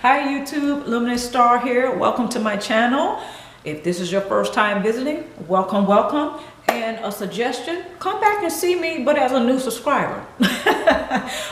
Hi YouTube, Luminousz Star here. Welcome to my channel. If this is your first time visiting, welcome. And a suggestion, come back and see me, but as a new subscriber.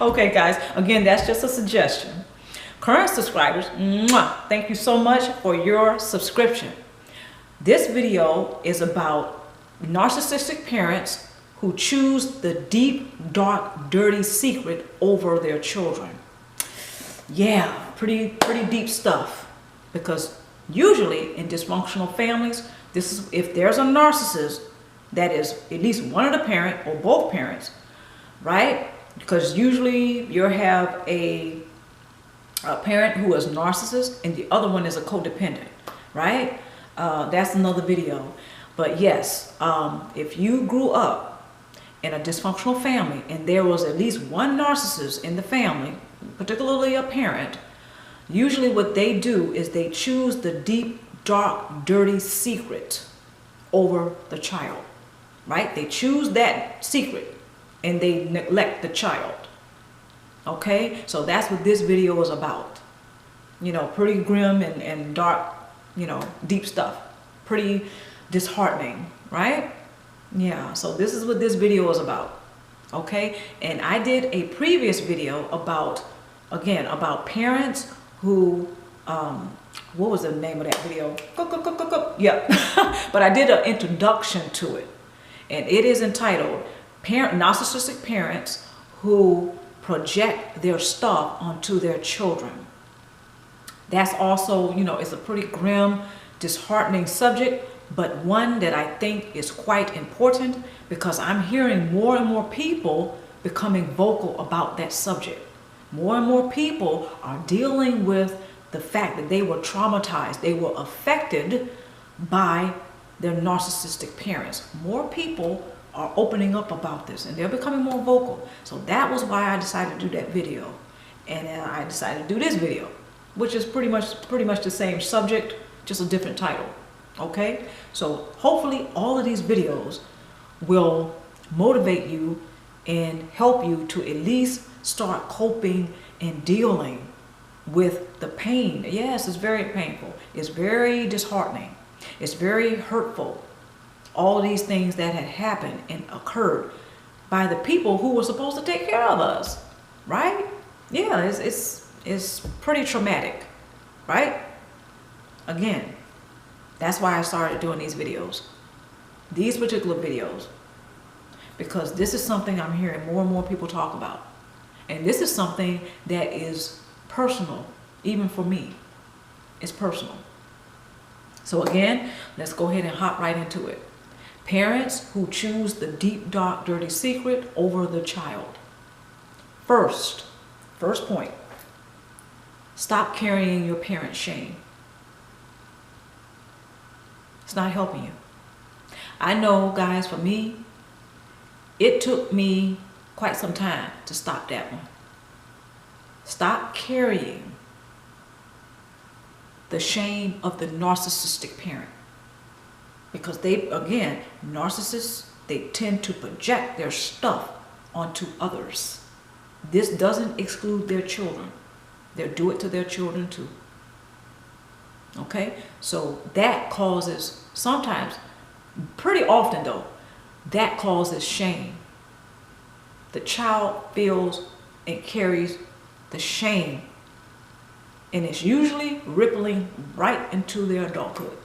Okay guys, again, that's just a suggestion. Current subscribers, thank you so much for your subscription. This video is about narcissistic parents who choose the deep, dark, dirty secret over their children. Yeah, pretty deep stuff, because usually in dysfunctional families, this is if there's a narcissist that is at least one of the parent or both parents, right? Because usually you have a parent who is narcissist and the other one is a codependent, right? That's another video. But yes, if you grew up in a dysfunctional family and there was at least one narcissist in the family, particularly a parent, usually what they do is they choose the deep, dark, dirty secret over the child, right? They choose that secret and they neglect the child. Okay, so that's what this video is about. You know, pretty grim and dark, you know, deep stuff. Pretty disheartening, right? Yeah, so this is what this video is about. Okay, and I did a previous video about, again, about parents who, what was the name of that video? Yeah, but I did an introduction to it, and it is entitled Narcissistic Parents Who Project Their Stuff Onto Their Children. That's also, you know, it's a pretty grim, disheartening subject, but one that I think is quite important because I'm hearing more and more people becoming vocal about that subject. More and more people are dealing with the fact that they were traumatized, they were affected by their narcissistic parents. More people are opening up about this and they're becoming more vocal. So that was why I decided to do that video. And then I decided to do this video, which is pretty much the same subject, just a different title. Okay, so hopefully all of these videos will motivate you and help you to at least start coping and dealing with the pain. Yes, it's very painful. It's very disheartening. It's very hurtful. All of these things that had happened and occurred by the people who were supposed to take care of us, right? Yeah, it's pretty traumatic, right? Again, that's why I started doing these videos, these particular videos, because this is something I'm hearing more and more people talk about. And this is something that is personal, even for me. It's personal. So again, let's go ahead and hop right into it. Parents who choose the deep, dark, dirty secret over the child. First point, stop carrying your parents' shame. It's not helping you. I know, guys, for me, it took me quite some time to stop that one. Stop carrying the shame of the narcissistic parent. Because they, again, narcissists, they tend to project their stuff onto others. This doesn't exclude their children. They'll do it to their children too. Okay, so that causes, sometimes, pretty often though, that causes shame. The child feels and carries the shame, and it's usually rippling right into their adulthood.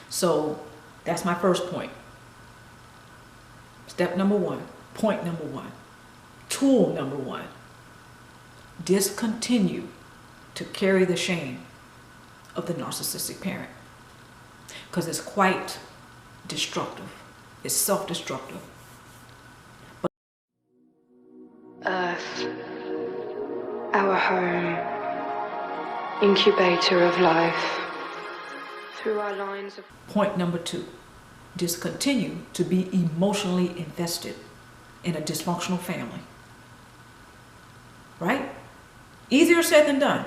So that's my first point. Step number one, point number one, tool number one, discontinue to carry the shame of the narcissistic parent, because it's quite destructive. It's self-destructive. Earth, our home, incubator of life. Through our lines of... Point number two, discontinue to be emotionally invested in a dysfunctional family. Right? Easier said than done,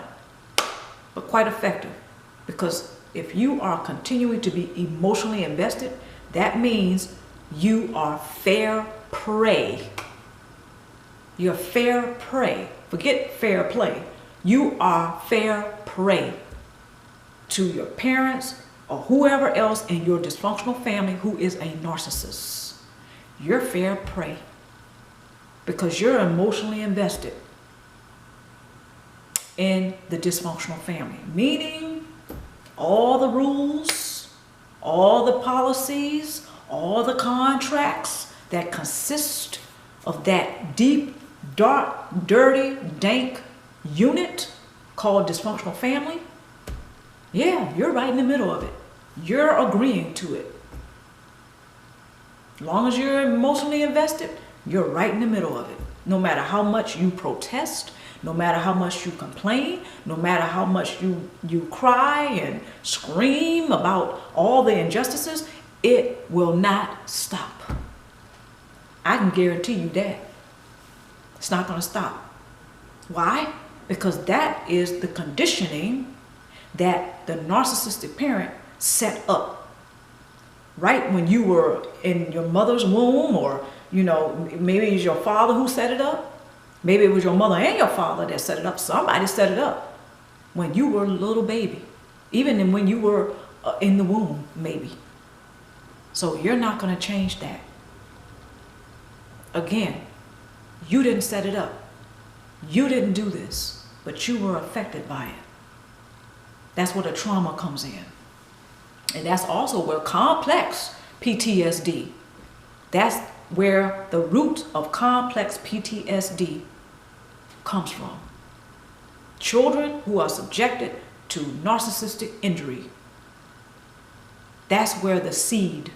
but quite effective, because if you are continuing to be emotionally invested, that means you are fair prey. You're fair prey Forget fair play. You are fair prey to your parents or whoever else in your dysfunctional family who is a narcissist. You're fair prey because you're emotionally invested in the dysfunctional family, meaning all the rules, all the policies, all the contracts that consist of that deep, dark, dirty, dank unit called dysfunctional family. Yeah, you're right in the middle of it. You're agreeing to it. As long as you're emotionally invested, you're right in the middle of it. No matter how much you protest, no matter how much you complain, no matter how much you cry and scream about all the injustices, it will not stop. I can guarantee you that. It's not going to stop. Why? Because that is the conditioning that the narcissistic parent set up. Right when you were in your mother's womb, or, maybe it's your father who set it up. Maybe it was your mother and your father that set it up. Somebody set it up when you were a little baby. Even when you were in the womb, maybe. So you're not going to change that. Again, you didn't set it up. You didn't do this, but you were affected by it. That's where the trauma comes in. And that's also where complex PTSD, that's where the root of complex PTSD comes from. Children who are subjected to narcissistic injury. That's where the seed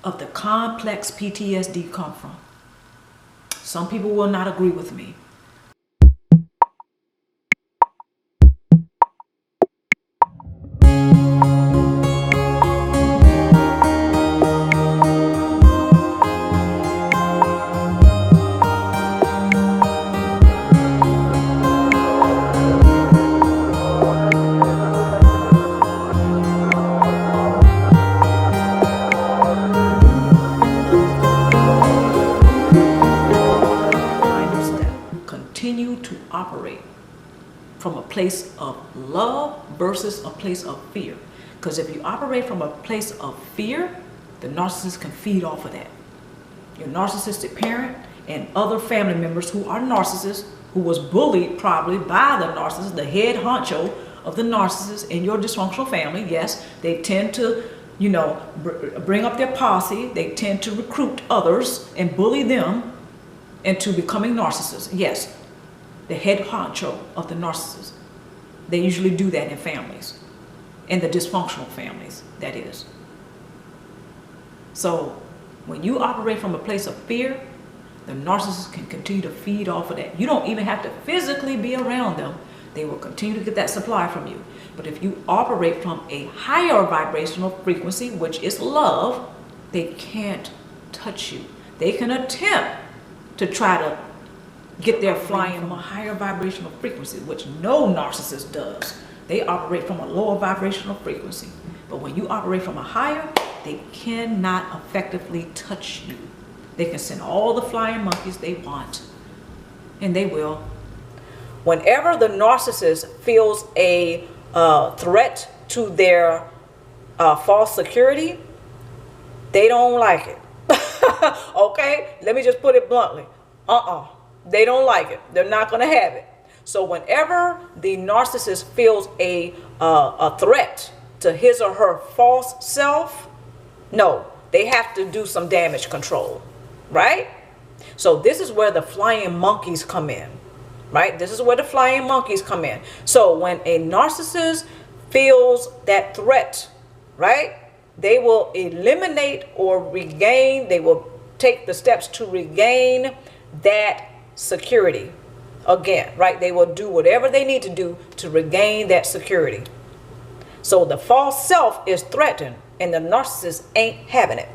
of the complex PTSD come from. Some people will not agree with me. Operate from a place of love versus a place of fear. Because if you operate from a place of fear, the narcissist can feed off of that. Your narcissistic parent and other family members who are narcissists, who was bullied probably by the narcissist, the head honcho of the narcissist in your dysfunctional family. Yes, they tend to, bring up their posse. They tend to recruit others and bully them into becoming narcissists. Yes. The head honcho of the narcissist. They usually do that in families, in the dysfunctional families, that is. So when you operate from a place of fear, the narcissist can continue to feed off of that. You don't even have to physically be around them. They will continue to get that supply from you. But if you operate from a higher vibrational frequency, which is love, they can't touch you. They can attempt to try to get their flying from a higher vibrational frequency, which no narcissist does. They operate from a lower vibrational frequency. But when you operate from a higher, they cannot effectively touch you. They can send all the flying monkeys they want, and they will. Whenever the narcissist feels a threat to their false security, they don't like it. Okay? Let me just put it bluntly. They don't like it. They're not going to have it. So whenever the narcissist feels a threat to his or her false self, no, they have to do some damage control, right? So this is where the flying monkeys come in, right? This is where the flying monkeys come in. So when a narcissist feels that threat, right, they will eliminate or regain, they will take the steps to regain that security again, right? They will do whatever they need to do to regain that security. So the false self is threatened and the narcissist ain't having it.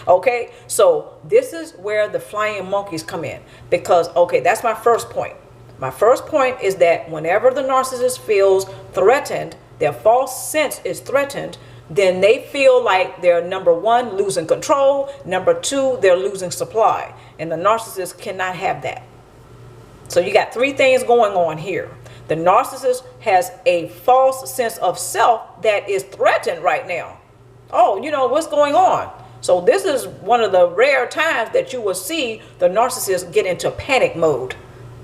Okay, so this is where the flying monkeys come in, because okay, that's my first point. My first point is that whenever the narcissist feels threatened, their false sense is threatened, then they feel like they're, number one, losing control, number two, they're losing supply, and the narcissist cannot have that. So you got three things going on here. The narcissist has a false sense of self that is threatened right now. Oh, you know, what's going on? So this is one of the rare times that you will see the narcissist get into panic mode,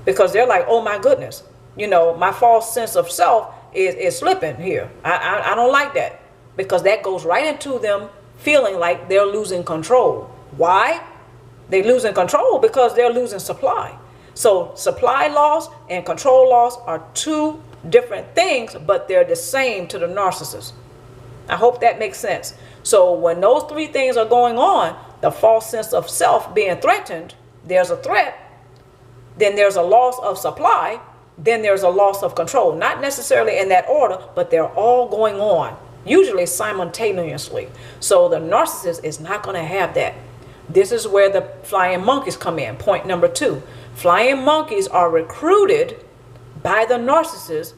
because they're like, oh my goodness, you know, my false sense of self is slipping here. I don't like that, because that goes right into them feeling like they're losing control. Why? They're losing control because they're losing supply. So supply loss and control loss are two different things, but they're the same to the narcissist. I hope that makes sense. So when those three things are going on, the false sense of self being threatened, there's a threat, then there's a loss of supply, then there's a loss of control. Not necessarily in that order, but they're all going on, usually simultaneously. So the narcissist is not going to have that. This is where the flying monkeys come in. Point number 2. Flying monkeys are recruited by the narcissist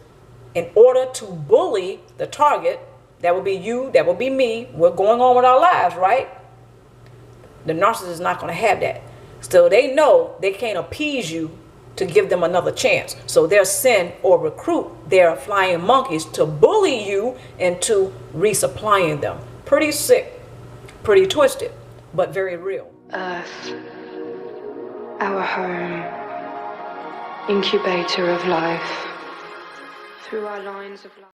in order to bully the target. That would be you, that would be me. We're going on with our lives, right? The narcissist is not going to have that. So they know they can't appease you to give them another chance. So they'll send or recruit their flying monkeys to bully you into resupplying them. Pretty sick, pretty twisted, but very real. Earth, our home, incubator of life. Through our lines of life.